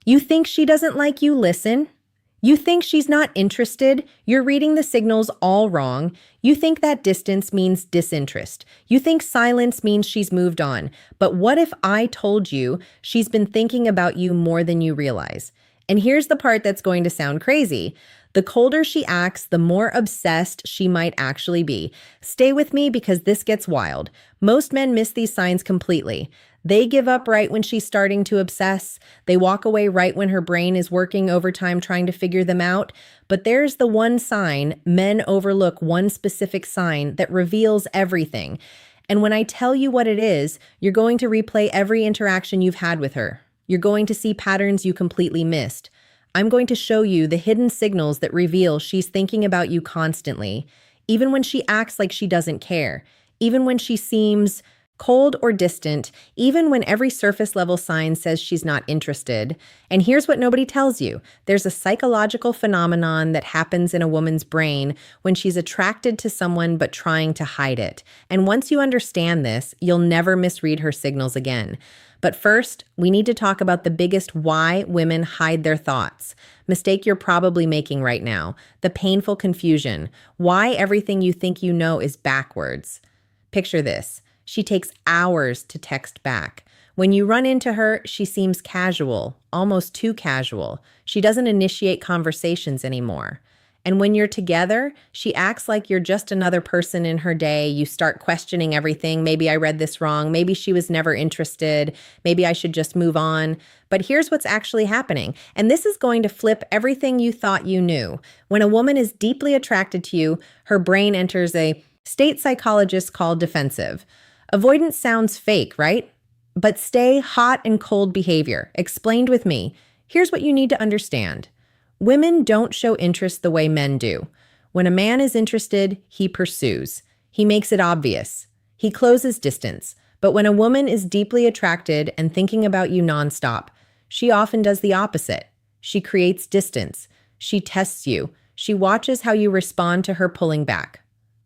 You think she doesn't like you? Listen. You think she's not interested? You're reading the signals all wrong. You think that distance means disinterest. You think silence means she's moved on. But what if I told you she's been thinking about you more than you realize? And here's the part that's going to sound crazy. The colder she acts, the more obsessed she might actually be. Stay with me because this gets wild. Most men miss these signs completely. They give up right when she's starting to obsess. They walk away right when her brain is working overtime trying to figure them out. But there's the one sign, men overlook one specific sign that reveals everything. And when I tell you what it is, you're going to replay every interaction you've had with her. You're going to see patterns you completely missed. I'm going to show you the hidden signals that reveal she's thinking about you constantly, even when she acts like she doesn't care, even when she seems cold or distant, even when every surface level sign says she's not interested. And here's what nobody tells you. There's a psychological phenomenon that happens in a woman's brain when she's attracted to someone but trying to hide it. And once you understand this, you'll never misread her signals again. But first, we need to talk about the biggest why women hide their thoughts. Mistake you're probably making right now. The painful confusion. Why everything you think you know is backwards. Picture this. She takes hours to text back. When you run into her, she seems casual, almost too casual. She doesn't initiate conversations anymore. And when you're together, she acts like you're just another person in her day. You start questioning everything. Maybe I read this wrong. Maybe she was never interested. Maybe I should just move on. But here's what's actually happening. And this is going to flip everything you thought you knew. When a woman is deeply attracted to you, her brain enters a state psychologists call defensive. Avoidance sounds fake, right? But stay hot and cold behavior. Explained with me. Here's what you need to understand. Women don't show interest the way men do. When a man is interested, he pursues. He makes it obvious. He closes distance. But when a woman is deeply attracted and thinking about you nonstop, she often does the opposite. She creates distance. She tests you. She watches how you respond to her pulling back.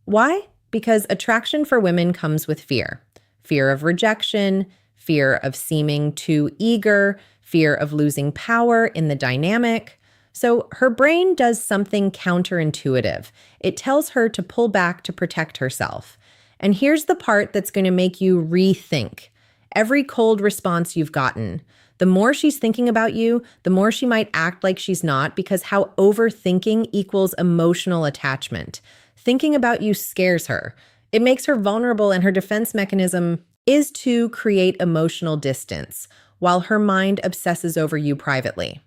Why? Because attraction for women comes with fear. Fear of rejection, fear of seeming too eager, fear of losing power in the dynamic. So her brain does something counterintuitive. It tells her to pull back to protect herself. And here's the part that's going to make you rethink every cold response you've gotten. The more she's thinking about you, the more she might act like she's not, because how overthinking equals emotional attachment. Thinking about you scares her. It makes her vulnerable, and her defense mechanism is to create emotional distance while her mind obsesses over you privately.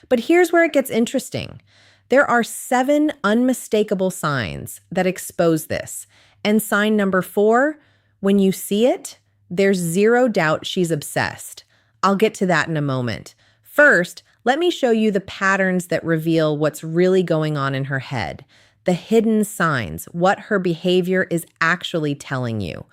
But here's where it gets interesting. There are 7 unmistakable signs that expose this. And sign number 4, when you see it, there's zero doubt she's obsessed. I'll get to that in a moment. First, let me show you the patterns that reveal what's really going on in her head. The hidden signs, what her behavior is actually telling you.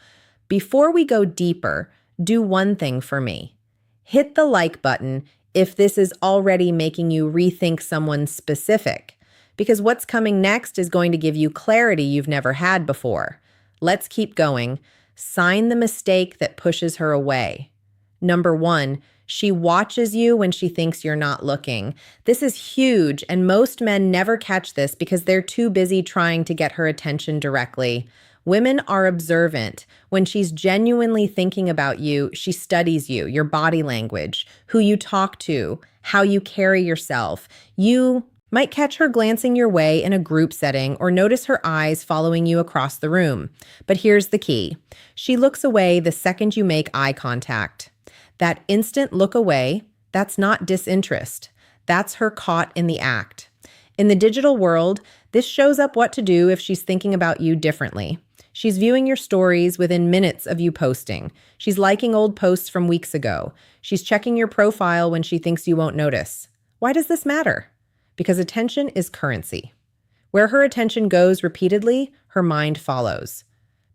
Before we go deeper, do one thing for me. Hit the like button if this is already making you rethink someone specific, because what's coming next is going to give you clarity you've never had before. Let's keep going. Sign the mistake that pushes her away. Number 1, she watches you when she thinks you're not looking. This is huge, and most men never catch this because they're too busy trying to get her attention directly. Women are observant. When she's genuinely thinking about you, she studies you, your body language, who you talk to, how you carry yourself. You might catch her glancing your way in a group setting or notice her eyes following you across the room. But here's the key. She looks away the second you make eye contact. That instant look away, that's not disinterest. That's her caught in the act. In the digital world, this shows up what to do if she's thinking about you differently. She's viewing your stories within minutes of you posting. She's liking old posts from weeks ago. She's checking your profile when she thinks you won't notice. Why does this matter? Because attention is currency. Where her attention goes repeatedly, her mind follows.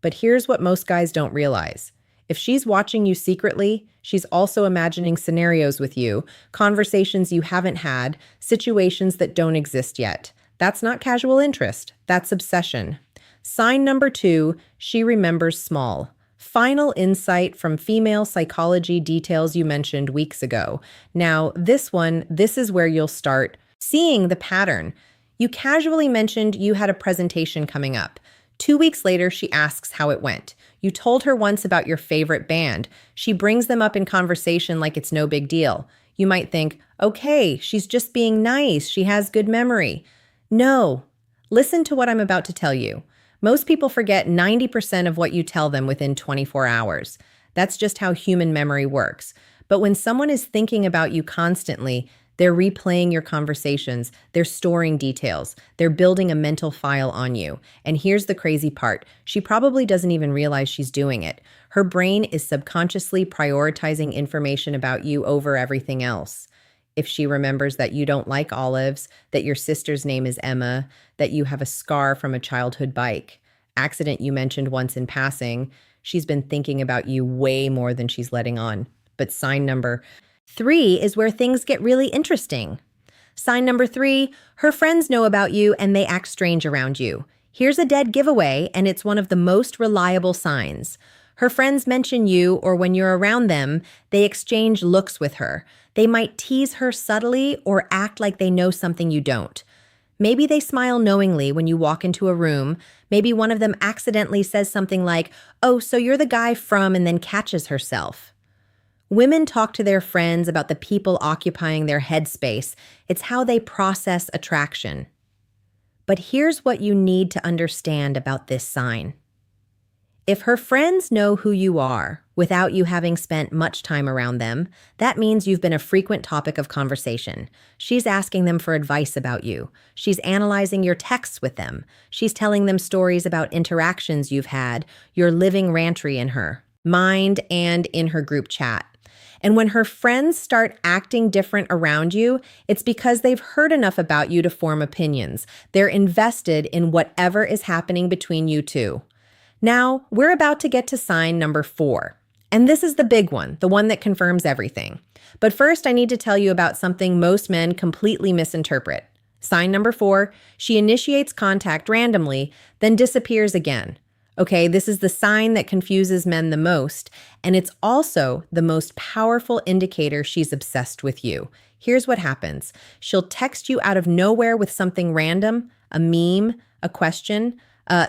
But here's what most guys don't realize. If she's watching you secretly, she's also imagining scenarios with you, conversations you haven't had, situations that don't exist yet. That's not casual interest. That's obsession. Sign number 2, she remembers small. Final insight from female psychology details you mentioned weeks ago. Now, this is where you'll start seeing the pattern. You casually mentioned you had a presentation coming up. 2 weeks later, she asks how it went. You told her once about your favorite band. She brings them up in conversation like it's no big deal. You might think, okay, she's just being nice. She has good memory. No. Listen to what I'm about to tell you. Most people forget 90% of what you tell them within 24 hours. That's just how human memory works. But when someone is thinking about you constantly, they're replaying your conversations, they're storing details, they're building a mental file on you. And here's the crazy part. She probably doesn't even realize she's doing it. Her brain is subconsciously prioritizing information about you over everything else. If she remembers that you don't like olives, that your sister's name is Emma, that you have a scar from a childhood bike, accident you mentioned once in passing, she's been thinking about you way more than she's letting on. But sign number 3 is where things get really interesting. Sign number 3, her friends know about you and they act strange around you. Here's a dead giveaway, and it's one of the most reliable signs. Her friends mention you, or when you're around them, they exchange looks with her. They might tease her subtly or act like they know something you don't. Maybe they smile knowingly when you walk into a room. Maybe one of them accidentally says something like, "Oh, so you're the guy from," and then catches herself. Women talk to their friends about the people occupying their headspace. It's how they process attraction. But here's what you need to understand about this sign. If her friends know who you are without you having spent much time around them, that means you've been a frequent topic of conversation. She's asking them for advice about you. She's analyzing your texts with them. She's telling them stories about interactions you've had. You're living rantry in her mind and in her group chat. And when her friends start acting different around you, it's because they've heard enough about you to form opinions. They're invested in whatever is happening between you two. Now, we're about to get to sign number 4. And this is the big one, the one that confirms everything. But first, I need to tell you about something most men completely misinterpret. Sign number 4, she initiates contact randomly, then disappears again. Okay, this is the sign that confuses men the most, and it's also the most powerful indicator she's obsessed with you. Here's what happens. She'll text you out of nowhere with something random, a meme, a question.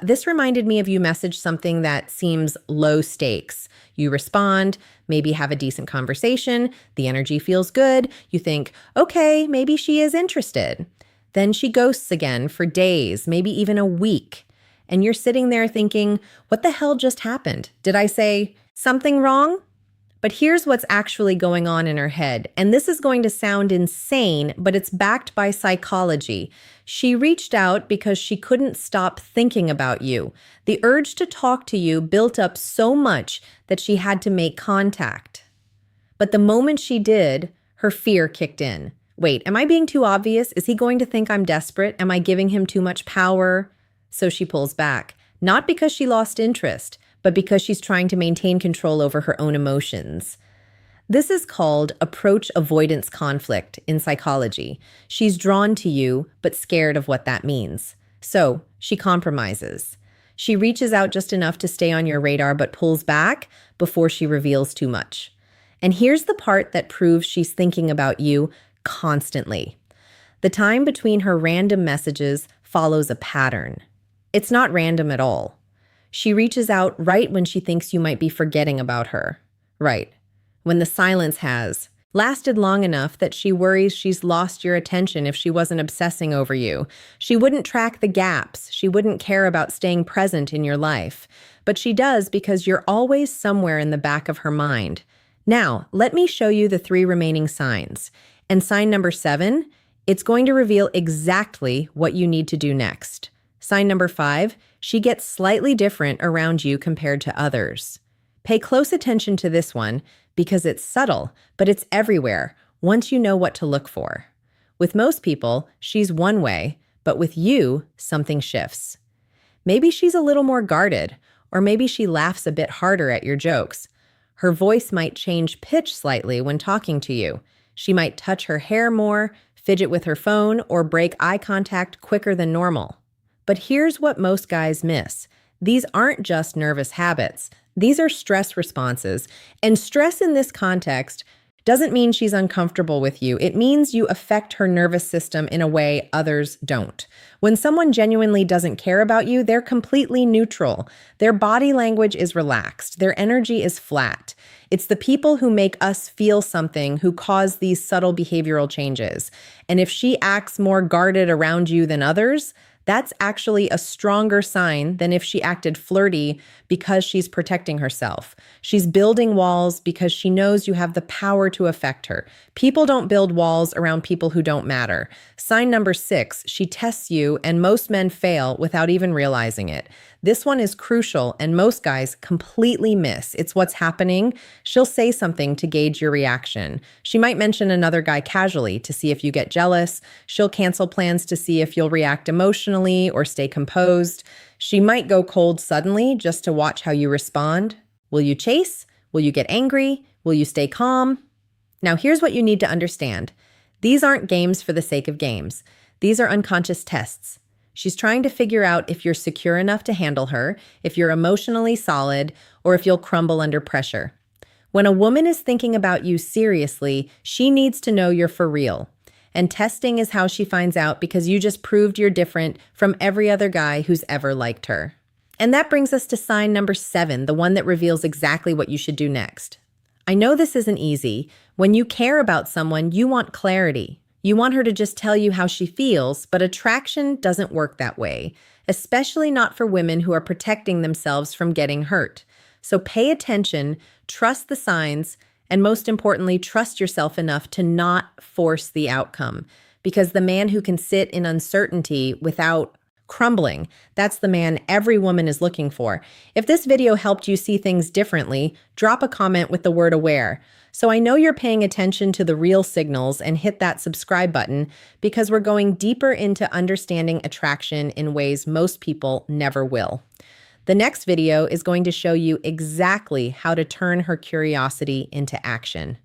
This reminded me of you message something that seems low stakes. You respond, maybe have a decent conversation, the energy feels good, you think, okay, maybe she is interested. Then she ghosts again for days, maybe even a week. And you're sitting there thinking, what the hell just happened? Did I say something wrong? But here's what's actually going on in her head. And this is going to sound insane, but it's backed by psychology. She reached out because she couldn't stop thinking about you. The urge to talk to you built up so much that she had to make contact. But the moment she did, her fear kicked in. Wait, am I being too obvious? Is he going to think I'm desperate? Am I giving him too much power? So she pulls back, not because she lost interest, but because she's trying to maintain control over her own emotions. This is called approach avoidance conflict in psychology. She's drawn to you, but scared of what that means. So she compromises. She reaches out just enough to stay on your radar, but pulls back before she reveals too much. And here's the part that proves she's thinking about you constantly. The time between her random messages follows a pattern. It's not random at all. She reaches out right when she thinks you might be forgetting about her. Right. When the silence has lasted long enough that she worries she's lost your attention if she wasn't obsessing over you. She wouldn't track the gaps. She wouldn't care about staying present in your life. But she does because you're always somewhere in the back of her mind. Now, let me show you the 3 remaining signs. And sign number 7, it's going to reveal exactly what you need to do next. Sign number 5, she gets slightly different around you compared to others. Pay close attention to this one because it's subtle, but it's everywhere once you know what to look for. With most people, she's one way, but with you, something shifts. Maybe she's a little more guarded, or maybe she laughs a bit harder at your jokes. Her voice might change pitch slightly when talking to you. She might touch her hair more, fidget with her phone, or break eye contact quicker than normal. But here's what most guys miss. These aren't just nervous habits. These are stress responses. And stress in this context doesn't mean she's uncomfortable with you. It means you affect her nervous system in a way others don't. When someone genuinely doesn't care about you, they're completely neutral. Their body language is relaxed. Their energy is flat. It's the people who make us feel something who cause these subtle behavioral changes. And if she acts more guarded around you than others, that's actually a stronger sign than if she acted flirty because she's protecting herself. She's building walls because she knows you have the power to affect her. People don't build walls around people who don't matter. Sign number 6, she tests you, and most men fail without even realizing it. This one is crucial, and most guys completely miss. It's what's happening. She'll say something to gauge your reaction. She might mention another guy casually to see if you get jealous. She'll cancel plans to see if you'll react emotionally or stay composed. She might go cold suddenly just to watch how you respond. Will you chase? Will you get angry? Will you stay calm? Now, here's what you need to understand. These aren't games for the sake of games. These are unconscious tests. She's trying to figure out if you're secure enough to handle her, if you're emotionally solid, or if you'll crumble under pressure. When a woman is thinking about you seriously, she needs to know you're for real. And testing is how she finds out because you just proved you're different from every other guy who's ever liked her. And that brings us to sign number 7, the one that reveals exactly what you should do next. I know this isn't easy. When you care about someone, you want clarity. You want her to just tell you how she feels, but attraction doesn't work that way, especially not for women who are protecting themselves from getting hurt. So pay attention, trust the signs, and most importantly, trust yourself enough to not force the outcome. Because the man who can sit in uncertainty without crumbling, that's the man every woman is looking for. If this video helped you see things differently, drop a comment with the word aware. So I know you're paying attention to the real signals, and hit that subscribe button because we're going deeper into understanding attraction in ways most people never will. The next video is going to show you exactly how to turn her curiosity into action.